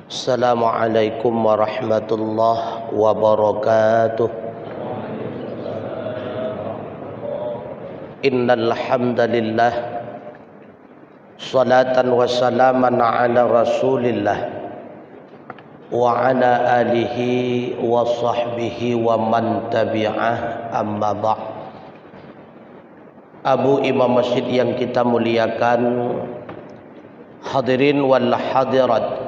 Assalamualaikum warahmatullahi wabarakatuh. Innal hamdalillah salatan wa salaman ala Rasulillah wa ala alihi wa sahbihi wa man tabi'ah, amma ba'd. Abu Imam Masjid yang kita muliakan, hadirin wal hadirat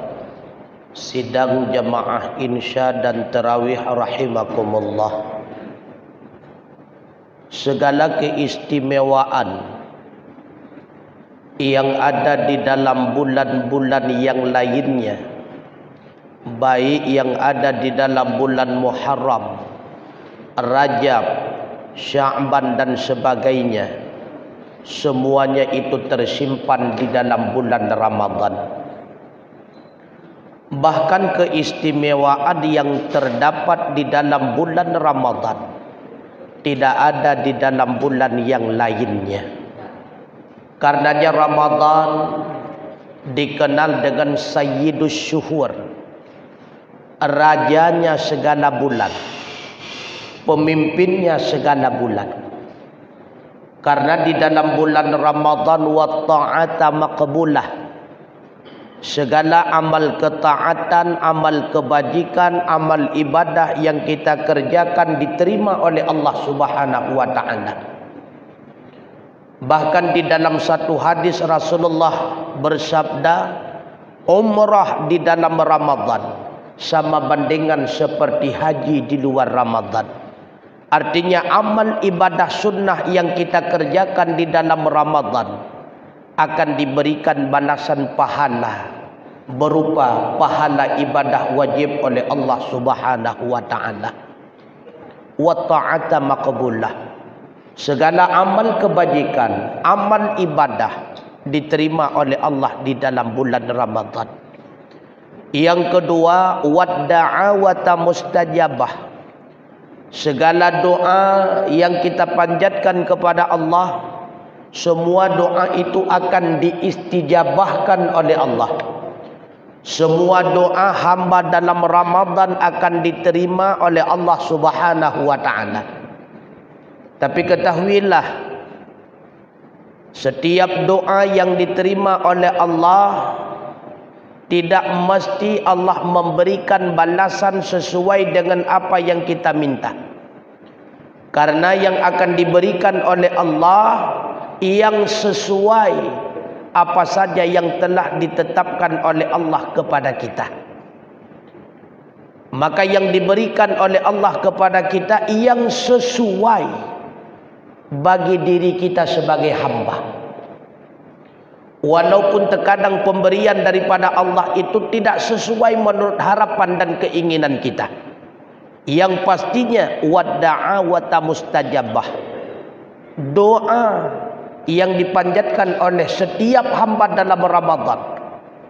sidang jamaah insya dan tarawih rahimakumullah. Segala keistimewaan yang ada di dalam bulan-bulan yang lainnya, baik yang ada di dalam bulan Muharram, Rajab, Sya'ban dan sebagainya, semuanya itu tersimpan di dalam bulan Ramadan. Bahkan keistimewaan yang terdapat di dalam bulan Ramadan tidak ada di dalam bulan yang lainnya. Karenanya Ramadan dikenal dengan Sayyidus Syuhur, rajanya segala bulan, pemimpinnya segala bulan. Karena di dalam bulan Ramadan wa ta'ata maqbulah, segala amal ketaatan, amal kebajikan, amal ibadah yang kita kerjakan diterima oleh Allah Subhanahu wa ta'ala. Bahkan di dalam satu hadis Rasulullah bersabda, umrah di dalam Ramadan sama bandingan seperti haji di luar Ramadan. Artinya amal ibadah sunnah yang kita kerjakan di dalam Ramadan akan diberikan balasan pahala berupa pahala ibadah wajib oleh Allah Subhanahu wa ta'ala. Wa ta'ata maqbulah, segala amal kebajikan, amal ibadah diterima oleh Allah di dalam bulan Ramadan. Yang kedua, wadda'awata mustajabah, segala doa yang kita panjatkan kepada Allah, semua doa itu akan diistijabahkan oleh Allah. Semua doa hamba dalam Ramadan akan diterima oleh Allah Subhanahu wa ta'ala. Tapi ketahuilah, setiap doa yang diterima oleh Allah tidak mesti Allah memberikan balasan sesuai dengan apa yang kita minta. Karena yang akan diberikan oleh Allah yang sesuai apa saja yang telah ditetapkan oleh Allah kepada kita. Maka yang diberikan oleh Allah kepada kita yang sesuai bagi diri kita sebagai hamba. Walaupun terkadang pemberian daripada Allah itu tidak sesuai menurut harapan dan keinginan kita. Yang pastinya wadda'awata mustajabah, doa yang dipanjatkan oleh setiap hamba dalam Ramadan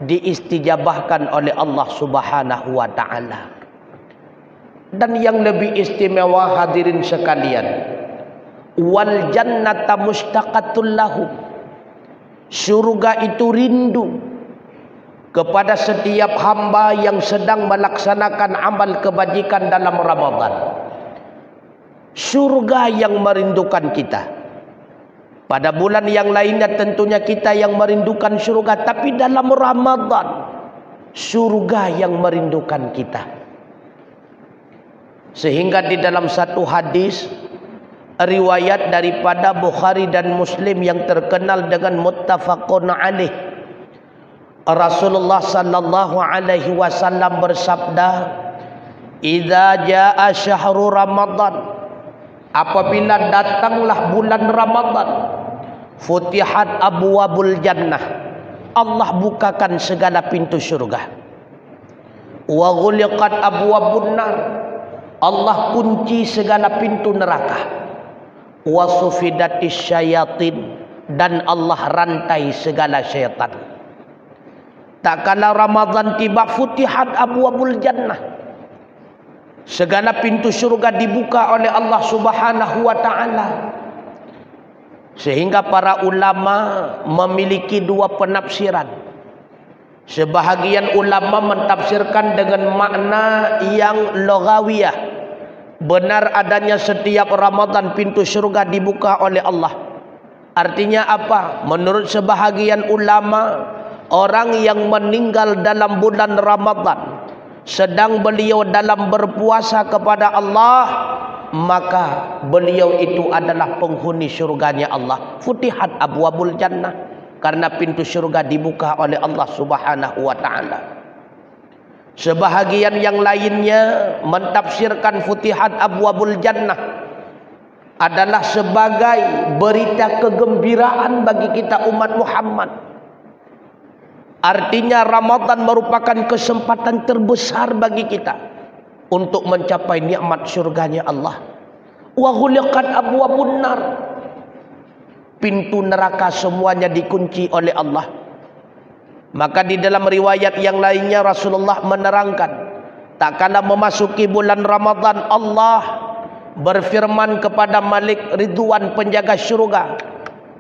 diistijabahkan oleh Allah Subhanahu wa ta'ala. Dan yang lebih istimewa hadirin sekalian, wal jannata mustaqatul lahum, surga itu rindu kepada setiap hamba yang sedang melaksanakan amal kebajikan dalam Ramadan. Surga yang merindukan kita. Pada bulan yang lainnya tentunya kita yang merindukan surga, tapi dalam Ramadan surga yang merindukan kita. Sehingga di dalam satu hadis riwayat daripada Bukhari dan Muslim yang terkenal dengan muttafaqun alaih, Rasulullah sallallahu alaihi wasallam bersabda, "Idza jaa syahrul Ramadan", apabila datanglah bulan Ramadan, futihat abwabul jannah, Allah bukakan segala pintu surga. Wa ghuliqat abwabun nar, Allah kunci segala pintu neraka. Wa sufidatis syayatin, dan Allah rantai segala syaitan. Tak kala Ramadan tiba, futihat abwabul jannah, segala pintu surga dibuka oleh Allah Subhanahu wa ta'ala. Sehingga para ulama memiliki dua penafsiran. Sebahagian ulama mentafsirkan dengan makna yang lughawiyah. Benar adanya setiap Ramadan pintu syurga dibuka oleh Allah. Artinya apa? Menurut sebahagian ulama, orang yang meninggal dalam bulan Ramadan sedang beliau dalam berpuasa kepada Allah, maka beliau itu adalah penghuni syurganya Allah. Futihat abwabul jannah, karena pintu syurga dibuka oleh Allah Subhanahu wa ta'ala. Sebahagian yang lainnya mentafsirkan futihat abwabul jannah adalah sebagai berita kegembiraan bagi kita umat Muhammad. Artinya Ramadan merupakan kesempatan terbesar bagi kita untuk mencapai nikmat syurganya Allah. Wa ghuliqat abwabun nar, pintu neraka semuanya dikunci oleh Allah. Maka di dalam riwayat yang lainnya Rasulullah menerangkan, tak kala memasuki bulan Ramadan, Allah berfirman kepada Malik Ridwan, penjaga syurga,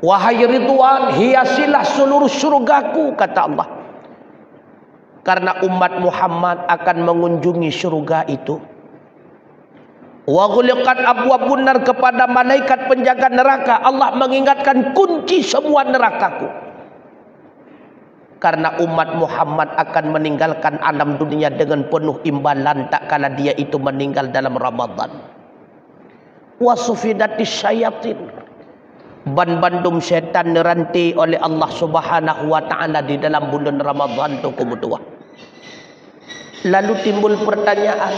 wahai Ridwan, hiasilah seluruh syurgaku, kata Allah. Karena umat Muhammad akan mengunjungi syurga itu. Wa ghuliqat abwabun nar, kepada malaikat penjaga neraka Allah mengingatkan, kunci semua nerakaku. Karena umat Muhammad akan meninggalkan alam dunia dengan penuh imbalan tak kala dia itu meninggal dalam Ramadan. Wa sufidatis syayatin, ban-bandum syaitan dirantai oleh Allah Subhanahu wa ta'ala di dalam bulan Ramadan itu kemudian. Lalu timbul pertanyaan,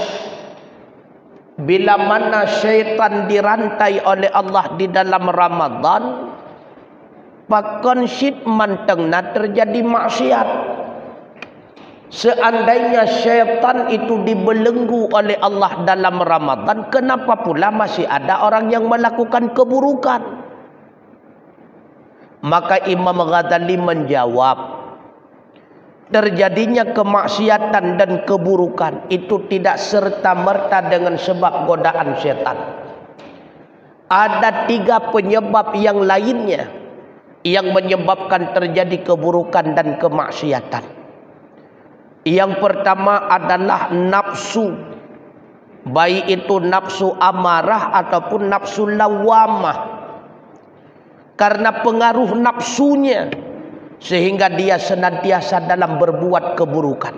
bila mana syaitan dirantai oleh Allah di dalam Ramadan, pakon syit mantengna terjadi maksiat. Seandainya syaitan itu dibelenggu oleh Allah dalam Ramadan, kenapa pula masih ada orang yang melakukan keburukan? Maka Imam Ghazali menjawab, terjadinya kemaksiatan dan keburukan itu tidak serta-merta dengan sebab godaan syaitan. Ada 3 penyebab yang lainnya yang menyebabkan terjadi keburukan dan kemaksiatan. Yang pertama adalah nafsu, baik itu nafsu amarah ataupun nafsu lawamah. Karena pengaruh nafsunya sehingga dia senantiasa dalam berbuat keburukan.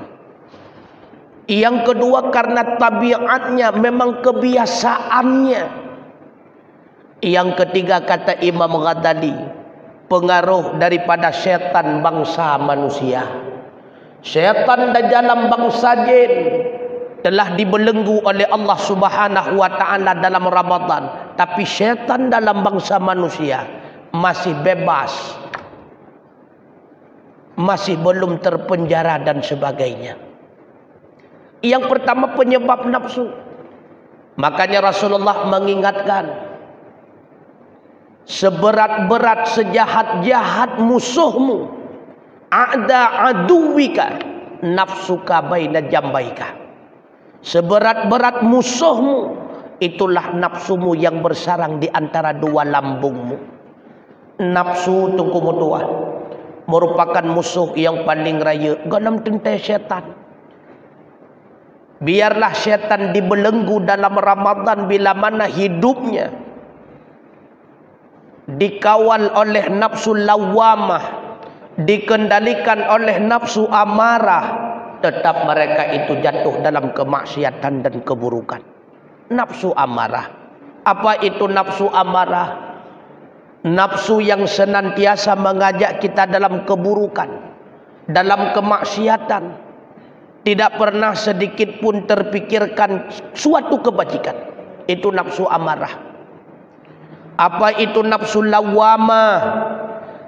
Yang kedua karena tabiatnya, memang kebiasaannya. Yang ketiga kata Imam Ghazali, pengaruh daripada syaitan bangsa manusia. Syaitan dalam bangsa jin telah dibelenggu oleh Allah Subhanahu wa ta'ala dalam Ramadan, tapi syaitan dalam bangsa manusia masih bebas, masih belum terpenjara dan sebagainya. Yang pertama penyebab nafsu. Makanya Rasulullah mengingatkan, seberat-berat sejahat-jahat musuhmu, a'da aduwika nafsuka baina jambaika. Seberat-berat musuhmu, itulah nafsumu yang bersarang di antara 2 lambungmu. Nafsu tunggu mutua merupakan musuh yang paling raya dalam tentai syaitan. Biarlah syaitan dibelenggu dalam Ramadan bila mana hidupnya dikawal oleh nafsu lawamah, dikendalikan oleh nafsu amarah, tetap mereka itu jatuh dalam kemaksiatan dan keburukan. Nafsu amarah. Apa itu nafsu amarah? Nafsu yang senantiasa mengajak kita dalam keburukan, dalam kemaksiatan. Tidak pernah sedikit pun terpikirkan suatu kebajikan. Itu nafsu amarah. Apa itu nafsu lawamah?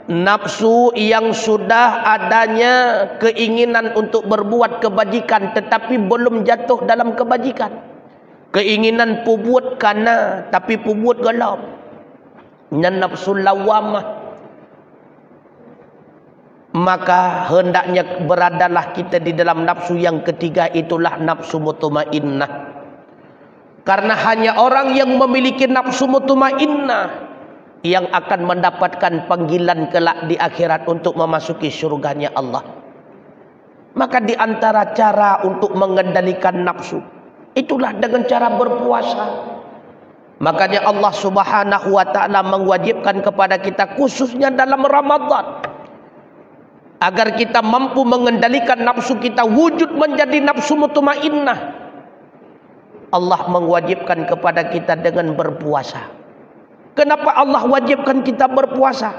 Nafsu yang sudah adanya keinginan untuk berbuat kebajikan tetapi belum jatuh dalam kebajikan. Keinginan pubut kana tapi pubut gelap. Nafsu lawamah. Maka hendaknya beradalah kita di dalam nafsu yang ketiga, itulah nafsu mutmainnah. Karena hanya orang yang memiliki nafsu mutmainnah yang akan mendapatkan panggilan kelak di akhirat untuk memasuki syurganya Allah. Maka di antara cara untuk mengendalikan nafsu, itulah dengan cara berpuasa. Makanya Allah Subhanahu wa ta'ala mewajibkan kepada kita khususnya dalam Ramadan, agar kita mampu mengendalikan nafsu kita wujud menjadi nafsu mutmainnah. Allah mewajibkan kepada kita dengan berpuasa. Kenapa Allah wajibkan kita berpuasa?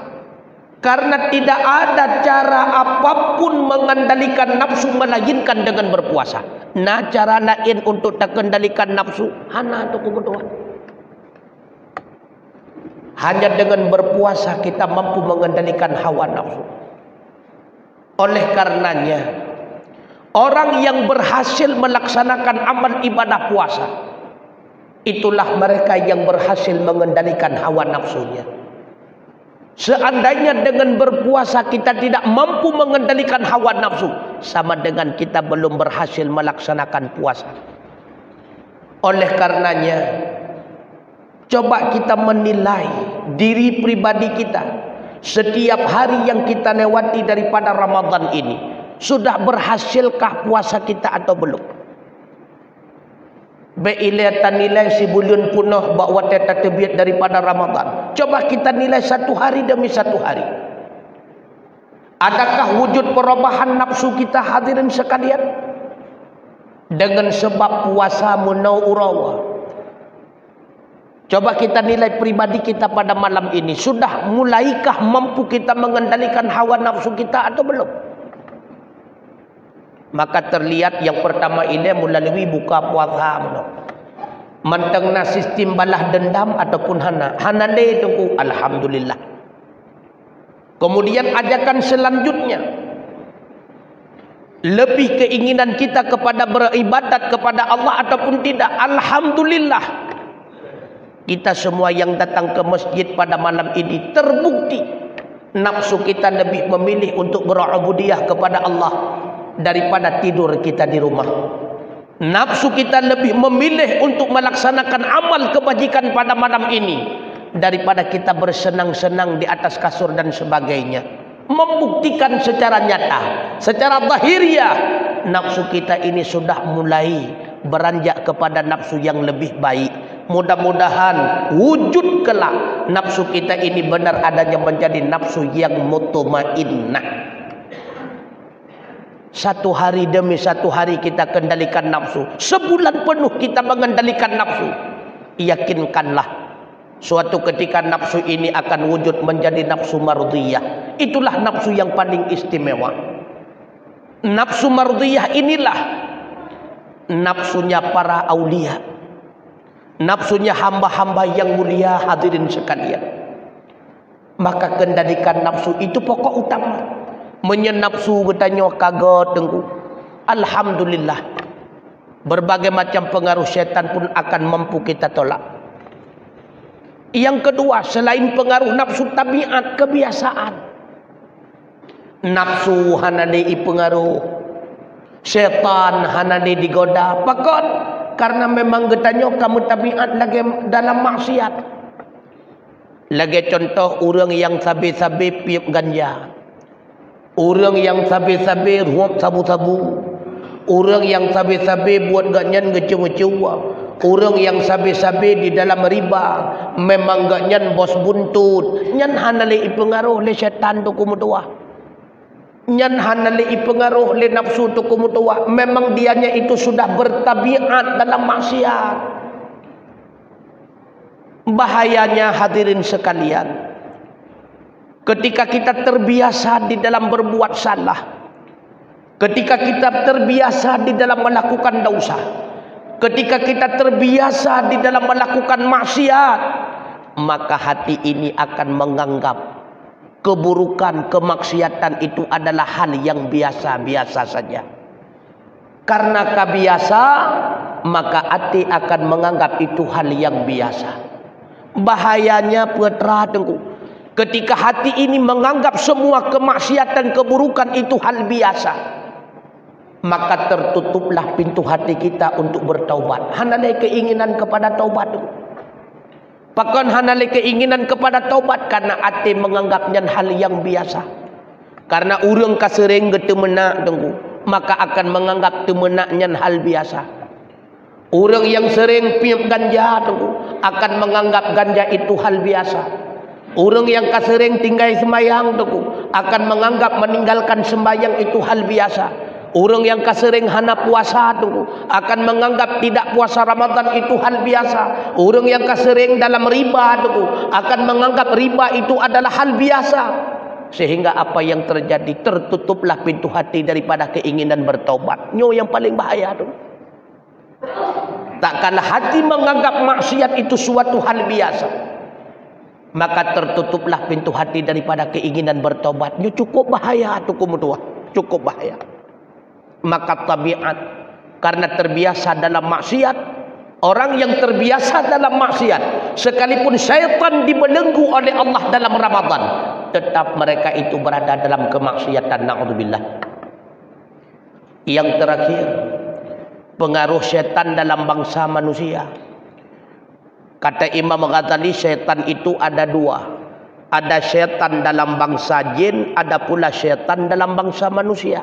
Karena tidak ada cara apapun mengendalikan nafsu melainkan dengan berpuasa. Nah, cara lain untuk tak kendalikan nafsu, hana untuk berdoa. Hanya dengan berpuasa kita mampu mengendalikan hawa nafsu. Oleh karenanya, orang yang berhasil melaksanakan amal ibadah puasa, itulah mereka yang berhasil mengendalikan hawa nafsunya. Seandainya dengan berpuasa kita tidak mampu mengendalikan hawa nafsu, sama dengan kita belum berhasil melaksanakan puasa. Oleh karenanya, coba kita menilai diri pribadi kita. Setiap hari yang kita lewati daripada Ramadan ini, sudah berhasilkah puasa kita atau belum? Beilatan nilai si bulan punah bahawa kita terbiat daripada Ramadan. Coba kita nilai satu hari demi satu hari. Adakah wujud perubahan nafsu kita hadirin sekalian? Dengan sebab puasa munau urawa. Coba kita nilai pribadi kita pada malam ini. Sudah mulaikah mampu kita mengendalikan hawa nafsu kita atau belum? Maka terlihat yang pertama ini melalui buka puasa. Mantengna sistem balah dendam ataupun hana. Hana le tunggu. Alhamdulillah. Kemudian ajakan selanjutnya. Lebih keinginan kita kepada beribadat kepada Allah ataupun tidak. Alhamdulillah. Kita semua yang datang ke masjid pada malam ini terbukti nafsu kita lebih memilih untuk berubudiyah kepada Allah daripada tidur kita di rumah. Nafsu kita lebih memilih untuk melaksanakan amal kebajikan pada malam ini daripada kita bersenang-senang di atas kasur dan sebagainya. Membuktikan secara nyata, secara zahiriah, nafsu kita ini sudah mulai beranjak kepada nafsu yang lebih baik. Mudah-mudahan wujud kelak nafsu kita ini benar adanya menjadi nafsu yang mutmainnah. Satu hari demi satu hari kita kendalikan nafsu. Sebulan penuh kita mengendalikan nafsu. Yakinkanlah suatu ketika nafsu ini akan wujud menjadi nafsu mardiyah. Itulah nafsu yang paling istimewa. Nafsu mardiyah inilah nafsunya para aulia. Nafsunya hamba-hamba yang mulia hadirin sekalian. Maka kendalikan nafsu itu pokok utama. Menyenapsu bertanya kaget tengku. Alhamdulillah. Berbagai macam pengaruh syaitan pun akan mampu kita tolak. Yang kedua, selain pengaruh nafsu tabiat, kebiasaan. Nafsu hanade pengaruh. Syaitan hanade digoda. Pakon karena memang getanya kamu tabiat lagi dalam maksiat. Lagi contoh orang yang sabi-sabi piup ganja. Orang yang sabi-sabi ruap sabu-sabu. Orang yang sabi-sabi buat ganyan ngecewa-cewa. Orang yang sabi-sabi di dalam riba. Memang ganyan bos buntut. Nyan hanali pengaruh le syaitan tu kumutua. Nyan hanali pengaruh le nafsu tu kumutua. Memang dianya itu sudah bertabiat dalam maksiat. Bahayanya hadirin sekalian, ketika kita terbiasa di dalam berbuat salah, ketika kita terbiasa di dalam melakukan dosa, ketika kita terbiasa di dalam melakukan maksiat, maka hati ini akan menganggap keburukan, kemaksiatan itu adalah hal yang biasa-biasa saja. Karena kebiasa, maka hati akan menganggap itu hal yang biasa. Bahayanya putra tengku, ketika hati ini menganggap semua kemaksiatan, keburukan itu hal biasa, maka tertutuplah pintu hati kita untuk bertaubat. Hanalai keinginan kepada taubat. Bahkan hanalai keinginan kepada taubat karena hati menganggapnya hal yang biasa. Karena urang kasering getu menak tengku. maka akan menganggap temenaknya hal biasa. Orang yang sering piup ganja akan menganggap ganja itu hal biasa. Orang yang sering tinggal sembahyang akan menganggap meninggalkan sembahyang itu hal biasa. Orang yang sering hana puasa akan menganggap tidak puasa Ramadan itu hal biasa. Orang yang sering dalam riba akan menganggap riba itu adalah hal biasa. Sehingga apa yang terjadi, tertutuplah pintu hati daripada keinginan bertaubat. Nyo yang paling bahaya takkanlah hati menganggap maksiat itu suatu hal biasa, maka tertutuplah pintu hati daripada keinginan bertaubat. Nyo cukup bahaya cukup bahaya. Maka tabiat, karena terbiasa dalam maksiat, orang yang terbiasa dalam maksiat, sekalipun syaitan dibelenggu oleh Allah dalam Ramadan, tetap mereka itu berada dalam kemaksiatan. Na'udzubillah. Yang terakhir, pengaruh syaitan dalam bangsa manusia. Kata Imam Ghazali, syaitan itu ada dua. Ada syaitan dalam bangsa jin, ada pula syaitan dalam bangsa manusia.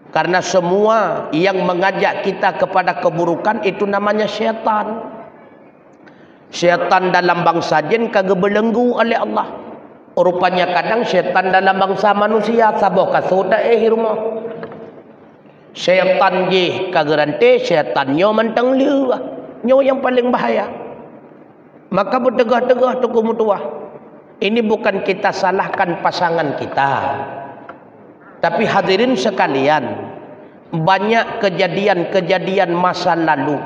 Karena semua yang mengajak kita kepada keburukan itu namanya syaitan. Syaitan dalam bangsa jin kagak belenggu oleh Allah. Rupanya kadang syaitan dalam bangsa manusia saboh kasuda rumah. Syaitan je kagak rante, syaitan nyo mentang liu. Nyo yang paling bahaya. Maka bertegah-tegah tuku mutuah. Ini bukan kita salahkan pasangan kita. Tapi hadirin sekalian, banyak kejadian-kejadian masa lalu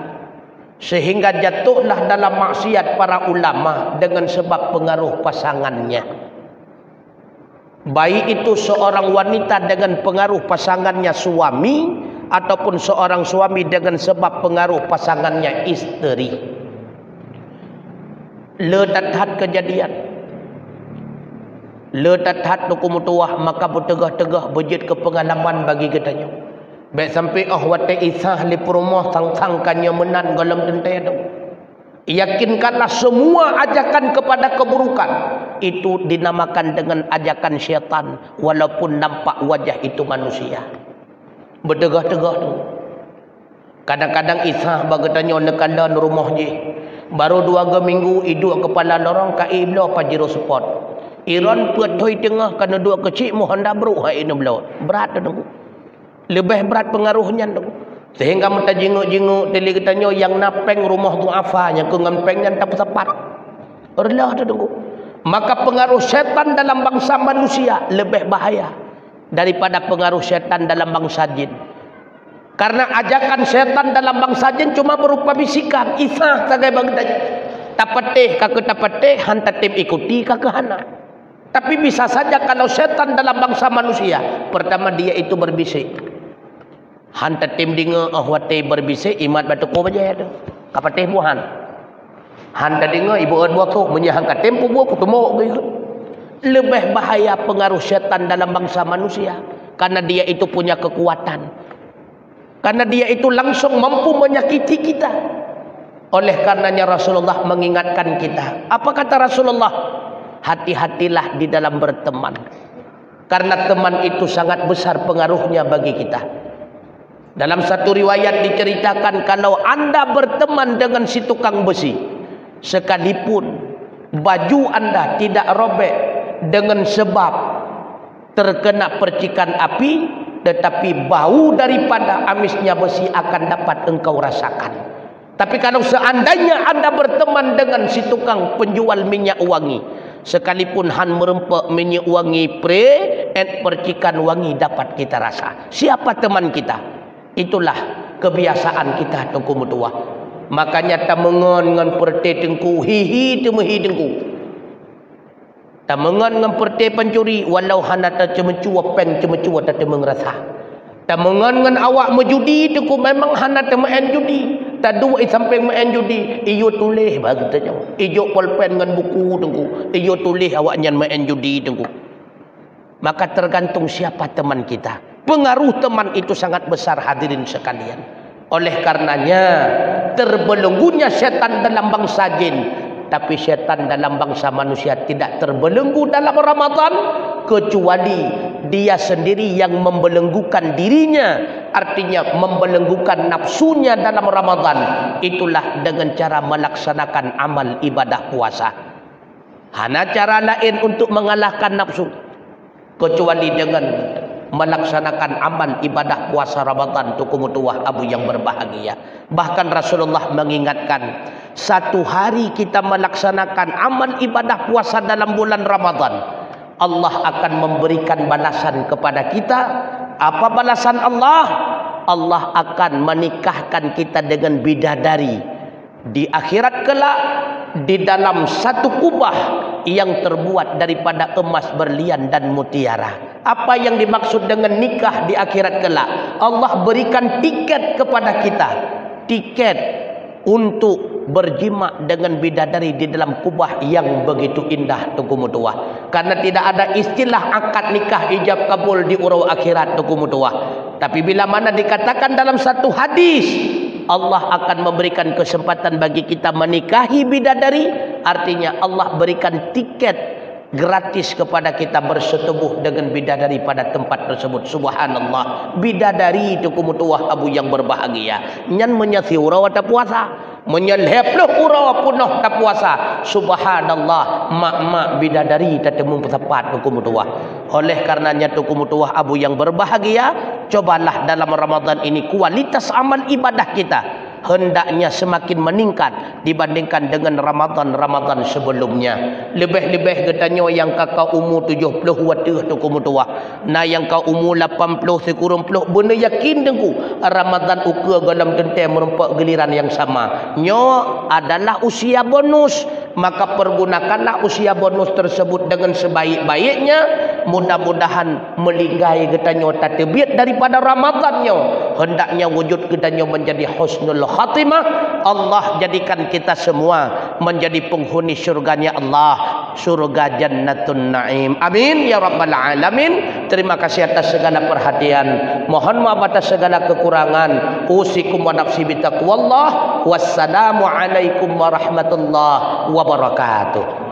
sehingga jatuhlah dalam maksiat para ulama dengan sebab pengaruh pasangannya. Baik itu seorang wanita dengan pengaruh pasangannya suami, ataupun seorang suami dengan sebab pengaruh pasangannya isteri. Ledathat kejadian. Ledathat nukumutuah, maka bertegah-tegah bejit ke pengalaman bagi katanya. Baik sampai wate isah li perumah sang-sangkannya menan galam tentai tu. Yakinkanlah semua ajakan kepada keburukan itu dinamakan dengan ajakan syaitan, walaupun nampak wajah itu manusia. Bertegah-tegah tu. Kadang-kadang isah bagatanya nekanda rumah je. Baru 2 minggu iduk kepala orang kai belo pajero support. Iran petoi tengah kerana 2 kecil mohon dabru hai ini belo. Berat tu. Lebih berat pengaruhnya tu. Sehingga mata jenguk-jenguk teli katanya yang napeng rumah tu afanya ke ngempengnya tak sepat. Relah tu. Maka pengaruh syaitan dalam bangsa manusia lebih bahaya daripada pengaruh syaitan dalam bangsa jin. Karena ajakan syaitan dalam bangsa jin cuma berupa bisikan, isah sagai bagdanya. Tapateh kakek tapateh hantatim ikuti kakek hana. Tapi bisa saja kalau syaitan dalam bangsa manusia, pertama dia itu berbisik. Hantatim dinga ahwate berbisik imat batu ko baja tu. Kapateh buhan. Hanta dinga ibu adu tu menyahangkan tempo buah ketemu gitu. Lebih bahaya pengaruh syaitan dalam bangsa manusia karena dia itu punya kekuatan. Karena dia itu langsung mampu menyakiti kita. Oleh karenanya Rasulullah mengingatkan kita. Apa kata Rasulullah? Hati-hatilah di dalam berteman. Karena teman itu sangat besar pengaruhnya bagi kita. Dalam satu riwayat diceritakan kalau anda berteman dengan si tukang besi, sekalipun baju anda tidak robek dengan sebab terkena percikan api, tetapi bau daripada amisnya besi akan dapat engkau rasakan. Tapi kalau seandainya anda berteman dengan si tukang penjual minyak wangi, sekalipun han merempek minyak wangi percikan wangi dapat kita rasa. Siapa teman kita? Itulah kebiasaan kita tengku mutua. Makanya tamengan dengan perte tengku hihi temehi tengku. Tamengan dengan perte pencuri walau hana ta cemecua peng cemecua ta temeng rasa. Tamengan dengan awak menjudi tengku memang hana ta main judi. Ta dua sampai main judi, iyo tulis bagi tanya. Iyo pulpen dengan buku tengku. Iyo tulis awak nyan main judi tengku. Maka tergantung siapa teman kita. Pengaruh teman itu sangat besar hadirin sekalian. Oleh karenanya terbelenggunya syaitan dalam bangsa jin, tapi syaitan dalam bangsa manusia tidak terbelenggu dalam Ramadan kecuali dia sendiri yang membelenggukan dirinya, artinya membelenggukan nafsunya dalam Ramadan. Itulah dengan cara melaksanakan amal ibadah puasa. Hana cara lain untuk mengalahkan nafsu kecuali dengan melaksanakan amal ibadah puasa Ramadan. Tukumutuah abu yang berbahagia. Bahkan Rasulullah mengingatkan, satu hari kita melaksanakan amal ibadah puasa dalam bulan Ramadan, Allah akan memberikan balasan kepada kita. Apa balasan Allah? Allah akan menikahkan kita dengan bidadari di akhirat kelak, di dalam satu kubah yang terbuat daripada emas, berlian dan mutiara. Apa yang dimaksud dengan nikah di akhirat kelak? Allah berikan tiket kepada kita, tiket untuk berjima dengan bidadari di dalam kubah yang begitu indah. Tukumutuah, karena tidak ada istilah akad nikah ijab kabul di urau akhirat. Tukumutuah, tapi bila mana dikatakan dalam satu hadis Allah akan memberikan kesempatan bagi kita menikahi bidadari, artinya Allah berikan tiket gratis kepada kita bersetubuh dengan bidadari pada tempat tersebut. Subhanallah, bidadari itu kumutuah abu yang berbahagia. Nyan menyasi urau tak puasa, menyelheplah urau punah tak puasa. Subhanallah, mak-mak bidadari tak temu tepat kumutuah. Oleh karenanya kumutuah abu yang berbahagia, cobalah dalam Ramadan ini kualitas amal ibadah kita hendaknya semakin meningkat dibandingkan dengan Ramadan sebelumnya. Lebih-lebih katanya yang kakak umur 70 watih tu kumutuah. Nah yang kau umur 80 sekurang puluh, benar yakin dengku Ramadan ukur dalam tentai merempak giliran yang sama. Nyo adalah usia bonus, maka pergunakanlah usia bonus tersebut dengan sebaik-baiknya. Mudah-mudahan melinggai katanya tatbiat daripada Ramadannya. Hendaknya wujud katanya menjadi husnul khatimah. Allah jadikan kita semua menjadi penghuni syurganya Allah, surga jannatun naim. Amin ya rabbal alamin. Terima kasih atas segala perhatian. Mohon maaf atas segala kekurangan. Usikum wa nafsi bitaqwallah. Wassalamu alaikum warahmatullahi wabarakatuh.